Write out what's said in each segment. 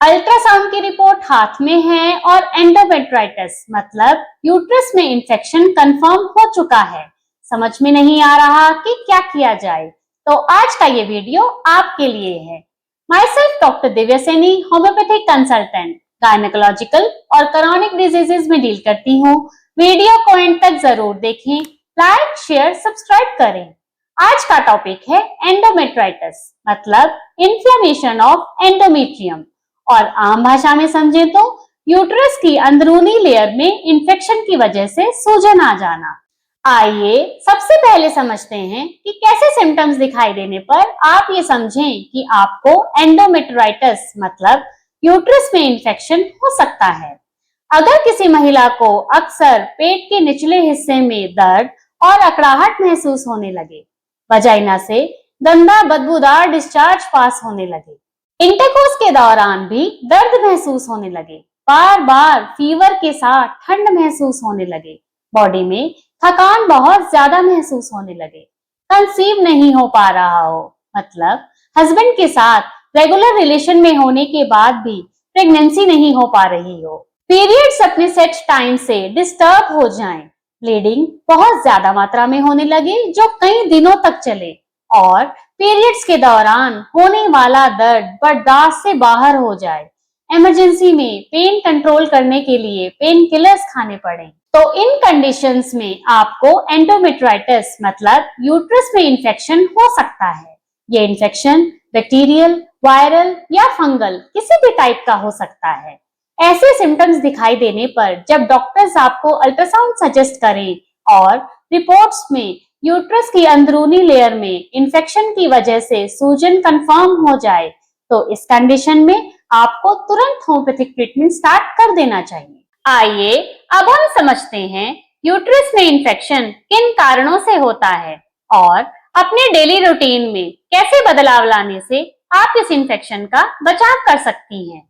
Ultrasound की report हाथ में है और एंडोमेट्राइटिस मतलब यूट्रस में इंफेक्शन कंफर्म हो चुका है। समझ में नहीं आ रहा कि क्या किया जाए, तो आज का ये वीडियो आपके लिए है। My self doctor Divya Saini, homeopathic consultant, gynaecological और क्रॉनिक डिजीजेज में डील करती हूँ। वीडियो को एंड तक जरूर देखें, लाइक शेयर सब्सक्राइब करें। आज का टॉपिक है एंडोमेट्राइटिस मतलब इन्फ्लेमेशन ऑफ एंडोमेट्रियम, और आम भाषा में समझे तो यूट्रस की अंदरूनी लेयर में इंफेक्शन की वजह से सूजन आ जाना। आइए सबसे पहले समझते हैं कि कैसे सिम्टम्स दिखाई देने पर आप ये समझें कि आपको एंडोमेट्राइटिस मतलब यूट्रस में इंफेक्शन हो सकता है। अगर किसी महिला को अक्सर पेट के निचले हिस्से में दर्द और अकड़ाहट महसूस होने लगे, वजाइना से गंदा बदबूदार डिस्चार्ज पास होने लगे, इंटरकोर्स के दौरान भी दर्द महसूस होने लगे, बार बार फीवर के साथ ठंड महसूस होने लगे, बॉडी में थकान बहुत ज्यादा महसूस होने लगे, कंसीव नहीं हो पा रहा हो मतलब हस्बैंड के साथ रेगुलर रिलेशन में होने के बाद भी प्रेगनेंसी नहीं हो पा रही हो, पीरियड्स अपने सेट टाइम से डिस्टर्ब हो जाएं, ब्लीडिंग बहुत ज्यादा मात्रा में होने लगे जो कई दिनों तक चले, और पीरियड्स के दौरान होने वाला दर्द बर्दाश्त से बाहर हो जाए, इमरजेंसी में पेन कंट्रोल करने के लिए पेन किलर्स खाने पड़े, तो इन कंडीशंस में आपको एंडोमेट्राइटिस मतलब यूट्रस में इंफेक्शन हो सकता है। ये इंफेक्शन बैक्टीरियल, वायरल या फंगल किसी भी टाइप का हो सकता है। ऐसे सिम्टम्स दिखाई देने पर जब डॉक्टर्स आपको अल्ट्रासाउंड सजेस्ट करें और रिपोर्ट्स में यूट्रस की अंदरूनी लेयर में इंफेक्शन की वजह से सूजन कंफर्म हो जाए, तो इस कंडीशन में आपको तुरंत होम्योपैथिक ट्रीटमेंट स्टार्ट कर देना चाहिए। आइए अब हम समझते हैं यूट्रस में इंफेक्शन किन कारणों से होता है और अपने डेली रूटीन में कैसे बदलाव लाने से आप इस इंफेक्शन का बचाव कर सकती हैं।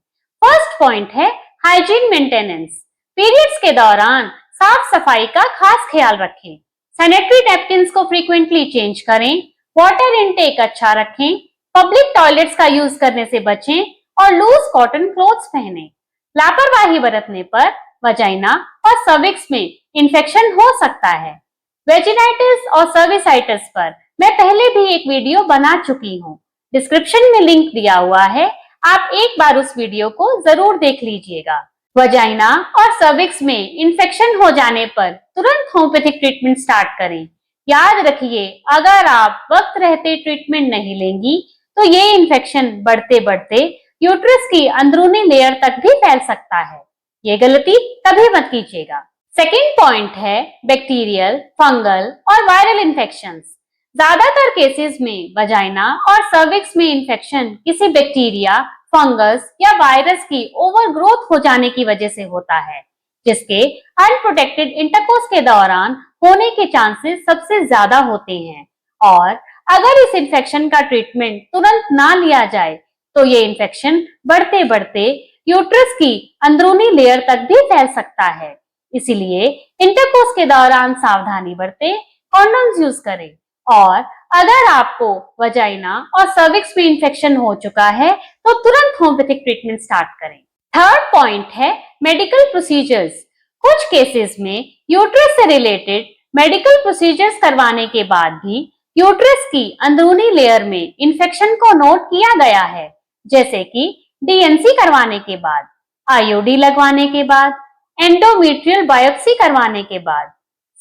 फर्स्ट पॉइंट है हाइजीन मेंटेनेंस। पीरियड्स के दौरान साफ सफाई का खास ख्याल रखें, सैनिटरी नैपकिन्स को फ्रीक्वेंटली चेंज करें, वाटर इनटेक अच्छा रखें, पब्लिक टॉयलेट्स का यूज करने से बचें और लूज कॉटन क्लोथ्स पहनें। लापरवाही बरतने पर वजाइना और सर्विक्स में इंफेक्शन हो सकता है। वेजिनाइटिस और सर्विसाइटिस पर मैं पहले भी एक वीडियो बना चुकी हूँ, डिस्क्रिप्शन में लिंक दिया हुआ है, आप एक बार उस वीडियो को जरूर देख लीजिएगा। वजाइना और सर्विक्स में इंफेक्शन हो जाने पर तुरंत होम्योपैथिक ट्रीटमेंट स्टार्ट करें। याद रखिए, अगर आप वक्त रहते ट्रीटमेंट नहीं लेंगी तो ये इंफेक्शन बढ़ते बढ़ते यूट्रस की अंदरूनी लेयर तक भी फैल सकता है। ये गलती कभी मत कीजिएगा। सेकेंड पॉइंट है बैक्टीरियल, फंगल और वायरल इंफेक्शंस। ज्यादातर केसेस में वजाइना और सर्विक्स में इंफेक्शन किसी बैक्टीरिया, फंगस या वायरस की ओवरग्रोथ हो जाने की वजह से होता है, जिसके अनप्रोटेक्टेड इंटरकोर्स के दौरान होने के चांसेस सबसे ज्यादा होते हैं। और अगर इस इंफेक्शन का ट्रीटमेंट तुरंत ना लिया जाए तो ये इंफेक्शन बढ़ते बढ़ते यूट्रस की अंदरूनी लेयर तक भी फैल सकता है। इसीलिए इंटरकोर्स के दौरान सावधानी बरतें, कॉन्डोम्स यूज करें, और अगर आपको वजाइना और सर्विक्स में इंफेक्शन हो चुका है तो तुरंत होम्योपैथिक ट्रीटमेंट स्टार्ट करें। थर्ड पॉइंट है मेडिकल प्रोसीजर्स। कुछ केसेस में यूट्रस से रिलेटेड मेडिकल प्रोसीजर्स करवाने के बाद भी यूट्रस की अंदरूनी लेयर में इंफेक्शन को नोट किया गया है, जैसे कि डीएनसी करवाने के बाद, आईओडी लगवाने के बाद, एंडोमेट्रियल बायोप्सी करवाने के बाद,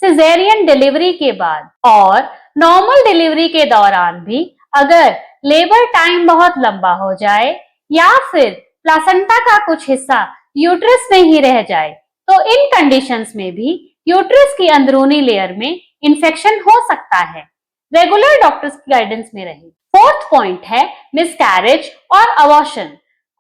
सिजेरियन डिलीवरी के बाद और नॉर्मल डिलीवरी के दौरान भी अगर लेबर टाइम बहुत लंबा हो जाए या फिर प्लासेंटा का कुछ हिस्सा यूट्रस में ही रह जाए, तो इन कंडीशंस में भी यूट्रस की अंदरूनी लेयर में इंफेक्शन हो सकता है। रेगुलर डॉक्टर्स की गाइडेंस में रहें। फोर्थ पॉइंट है मिसकैरेज और अबॉर्शन।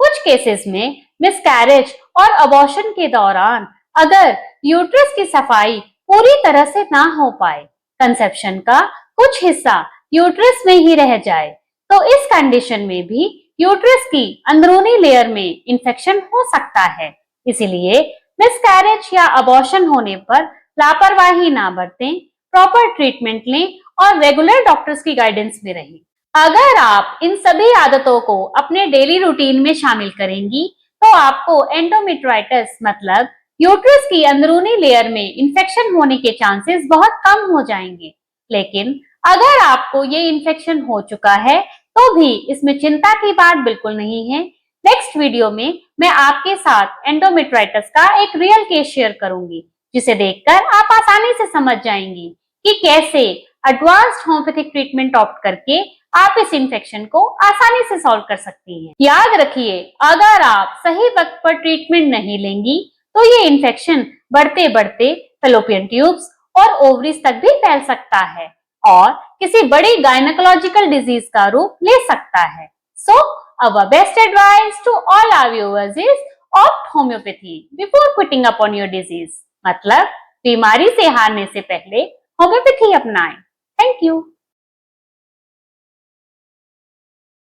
कुछ केसेस में मिसकैरेज और अबॉर्शन के दौरान अगर यूट्रस की सफाई पूरी तरह से ना हो पाए, कंसेप्शन का कुछ हिस्सा यूट्रस में ही रह जाए, तो इस कंडीशन में भी यूट्रस की अंदरूनी लेयर में इंफेक्शन हो सकता है। इसीलिए मिसकैरेज या अबॉर्शन होने पर लापरवाही ना बरतें, प्रॉपर ट्रीटमेंट लें और रेगुलर डॉक्टर्स की गाइडेंस में रहें। अगर आप इन सभी आदतों को अपने डेली रूटीन में शामिल करेंगी तो आपको एंडोमेट्राइटिस मतलब यूट्रस की अंदरूनी लेयर में इंफेक्शन होने के चांसेस बहुत कम हो जाएंगे। लेकिन अगर आपको ये इंफेक्शन हो चुका है तो भी इसमें चिंता की बात बिल्कुल नहीं है। नेक्स्ट वीडियो में मैं आपके साथ एंडोमेट्राइटिस का एक रियल केस शेयर करूंगी, जिसे देखकर आप आसानी से समझ जाएंगी कि कैसे एडवांस्ड होम्योपैथिक ट्रीटमेंट ऑप्ट करके आप इस इन्फेक्शन को आसानी से सॉल्व कर सकती हैं। याद रखिए, अगर आप सही वक्त पर ट्रीटमेंट नहीं लेंगी तो ये इन्फेक्शन बढ़ते बढ़ते फैलोपियन ट्यूब्स और ओवरीज तक भी फैल सकता है और किसी बड़ी गायनेकोलॉजिकल डिजीज का रूप ले सकता है। सो our best advice to all our viewers is opt homeopathy before quitting upon your disease। मतलब बीमारी से हारने से पहले होम्योपैथी अपनाएं। Thank you.